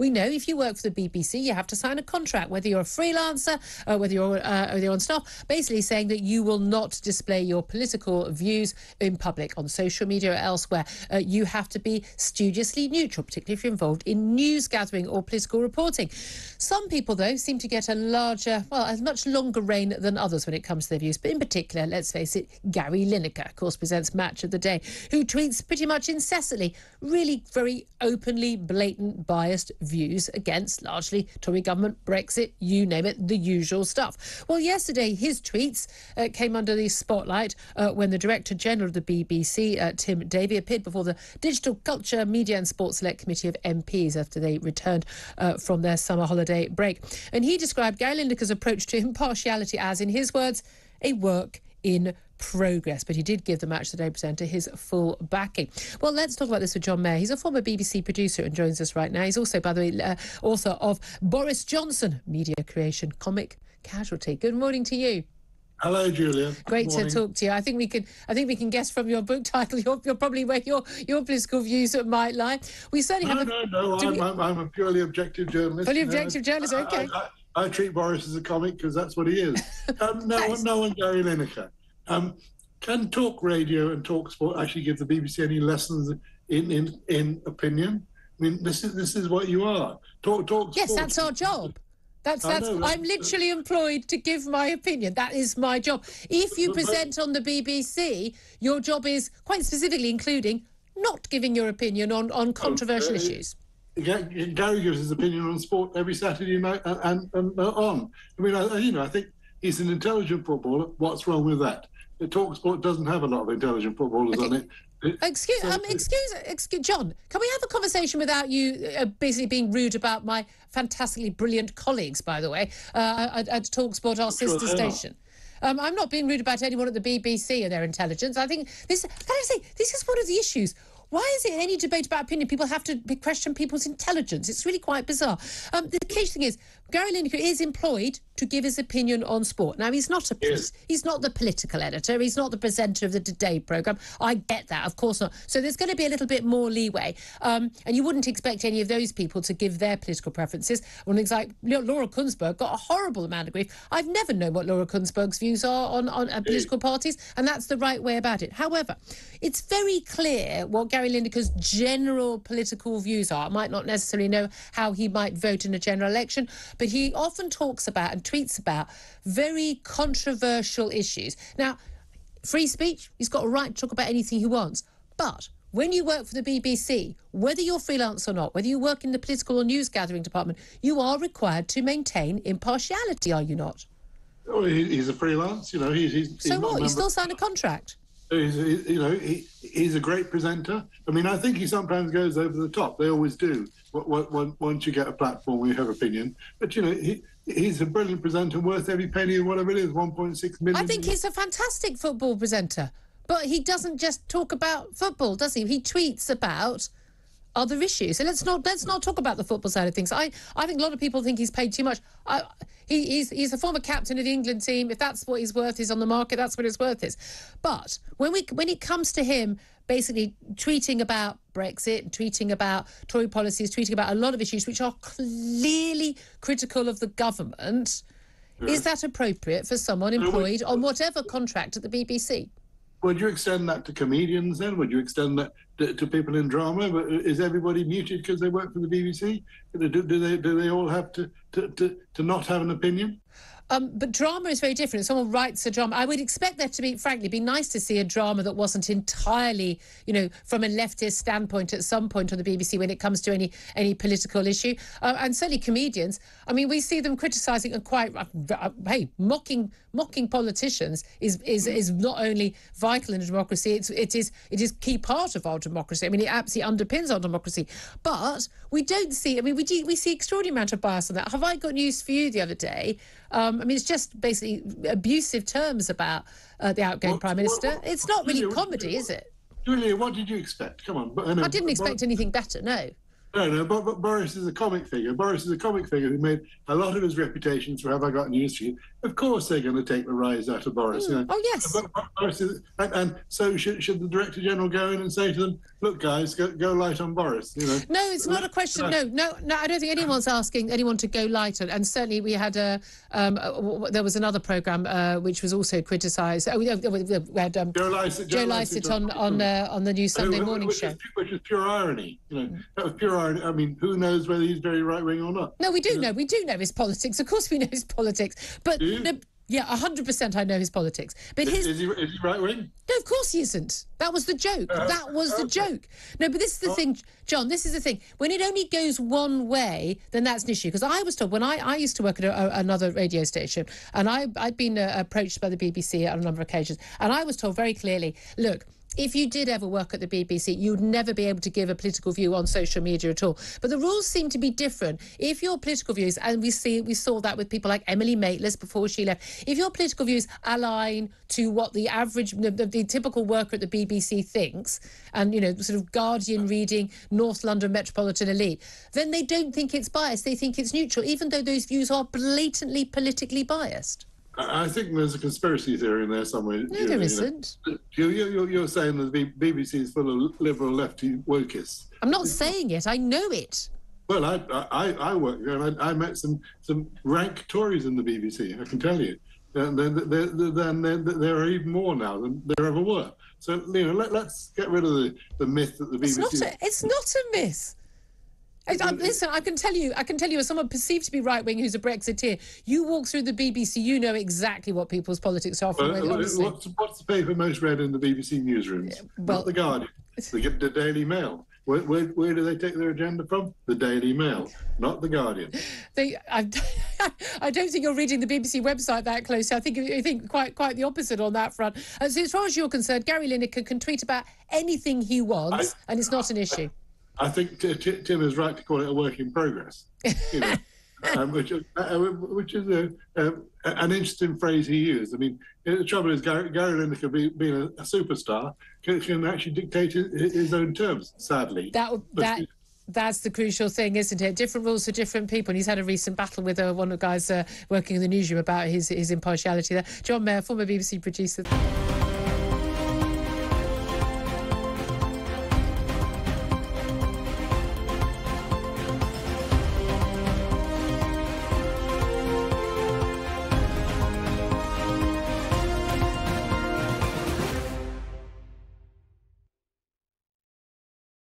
We know if you work for the BBC, you have to sign a contract, whether you're a freelancer, whether you're on staff, basically saying that you will not display your political views in public on social media or elsewhere. You have to be studiously neutral, particularly if you're involved in news gathering or political reporting. Some people, though, seem to get a much longer reign than others when it comes to their views. But in particular, let's face it, Gary Lineker, of course, presents Match of the Day, who tweets pretty much incessantly, really very openly, blatant, biased views against largely Tory government, Brexit, you name it, the usual stuff. Well, yesterday, his tweets came under the spotlight when the Director General of the BBC, Tim Davie, appeared before the Digital Culture, Media and Sports Select Committee of MPs after they returned from their summer holiday break. And he described Gary Lineker's approach to impartiality as, in his words, a work in progress. But he did give the Match of the Day presenter his full backing. Well, let's talk about this with John Mayer. He's a former BBC producer and joins us right now. He's also, by the way, author of Boris Johnson, Media Creation, Comic Casualty. Good morning to you. Hello, Julia. Great to talk to you. I think we can guess from your book title you're probably where your political views might lie. We certainly I'm a purely objective journalist. Fully objective journalist, okay. I treat Boris as a comic because that's what he is. No one Gary Lineker. Can talk radio and talk sport actually give the BBC any lessons in opinion? I mean, this is what you are. Talk. Yes, sport. that's our job. I'm literally employed to give my opinion. That is my job. If you present on the BBC, your job is quite specifically including not giving your opinion on controversial issues. Gary gives his opinion on sport every Saturday night and on. I mean, I think he's an intelligent footballer. What's wrong with that? The talk sport doesn't have a lot of intelligent footballers on it. Excuse, John, can we have a conversation without you basically being rude about my fantastically brilliant colleagues, by the way, at TalkSport, our sister station? I'm not being rude about anyone at the BBC and their intelligence. I think this is one of the issues. Why is it in any debate about opinion people have to question people's intelligence? It's really quite bizarre. The key thing is, Gary Lineker is employed to give his opinion on sport. Now, he's not the political editor. He's not the presenter of the Today programme. I get that, of course not. So there's going to be a little bit more leeway. And you wouldn't expect any of those people to give their political preferences. One things like Laura Kuenssberg got a horrible amount of grief. I've never known what Laura Kuenssberg's views are on political parties, and that's the right way about it. However, it's very clear what Gary Lineker's general political views are. I might not necessarily know how he might vote in a general election, but he often talks about and tweets about very controversial issues. Now, free speech, he's got a right to talk about anything he wants. But when you work for the BBC, whether you're freelance or not, whether you work in the political or news gathering department, you are required to maintain impartiality, are you not? Oh, he's a freelance, he's so what? You still sign a contract? He's a great presenter. I mean, I think he sometimes goes over the top. They always do. Once you get a platform where you have opinion, but he's a brilliant presenter, worth every penny of whatever it is, 1.6 million. I think he's a fantastic football presenter, but he doesn't just talk about football, does he? He tweets about other issues. So let's not talk about the football side of things. I think a lot of people think he's paid too much. He's a former captain of the England team. If that's what he's worth is on the market, that's what his worth is. But when it comes to him basically tweeting about Brexit, tweeting about Tory policies, tweeting about a lot of issues which are clearly critical of the government, is that appropriate for someone employed on whatever contract at the BBC? Would you extend that to comedians then? Would you extend that to people in drama? But is everybody muted because they work for the BBC? Do they all have to not have an opinion? But drama is very different. If someone writes a drama, I would expect there to be, frankly, be nice to see a drama that wasn't entirely, from a leftist standpoint at some point on the BBC when it comes to any political issue. And certainly comedians, I mean, we see them criticising and quite, mocking politicians is not only vital in a democracy, it is key part of our democracy. I mean, it absolutely underpins our democracy. But we don't see, we see extraordinary amount of bias on that. Have I got news for you the other day? It's just basically abusive terms about the outgoing Prime Minister. It's not really comedy, is it? Julia, what did you expect? Come on. I didn't expect anything better, no. No, but Boris is a comic figure. Boris is a comic figure who made a lot of his reputation through Have I Got News for You Of course they're going to take the rise out of Boris. You know. Oh, yes. Boris is, and so should the Director General go in and say to them, look, guys, go light on Boris? You know. No, it's not a question. No, I don't think anyone's asking anyone to go light on. And certainly we had there was another programme which was also criticised. We had Joe Lycett on the new Sunday morning show. Which is pure irony. You know, that was pure irony. I mean, who knows whether he's very right-wing or not? No, we do know. We do know his politics. Of course we know his politics. But no, yeah, 100% I know his politics. But is he right-wing? No, of course he isn't. That was the joke. That was the joke. No, but this is the thing, John, this is the thing. When it only goes one way, then that's an issue. Because I was told, when I used to work at another radio station, and I'd been approached by the BBC on a number of occasions, and I was told very clearly, look, if you did ever work at the BBC, you'd never be able to give a political view on social media at all. But the rules seem to be different. If your political views, and we saw that with people like Emily Maitlis before she left, if your political views align to what the average, the typical worker at the BBC thinks, and, you know, sort of Guardian reading, North London metropolitan elite, then they don't think it's biased. They think it's neutral, even though those views are blatantly politically biased. I think there's a conspiracy theory in there somewhere. No, there isn't. You're saying that the BBC is full of liberal lefty wokists. I'm not saying it. I know it. Well, I work there, and I met some rank Tories in the BBC. I can tell you, and there are even more now than there ever were. So, you know, let's get rid of the myth that the BBC. It's not a myth. Listen, I can tell you, as someone perceived to be right-wing who's a Brexiteer, you walk through the BBC, you know exactly what people's politics are. What's the paper most read in the BBC newsrooms? Well, not the Guardian. They get the Daily Mail. Where do they take their agenda from? The Daily Mail, not the Guardian. I don't think you're reading the BBC website that closely. I think quite the opposite on that front. So as far as you're concerned, Gary Lineker can tweet about anything he wants, and it's not an issue. I think Tim is right to call it a work in progress, you know, which is an interesting phrase he used. I mean, the trouble is Gary Lineker, being a superstar, can actually dictate his own terms, sadly. That's the crucial thing, isn't it? Different rules for different people. And he's had a recent battle with one of the guys working in the newsroom about his impartiality there. John Mayer, former BBC producer.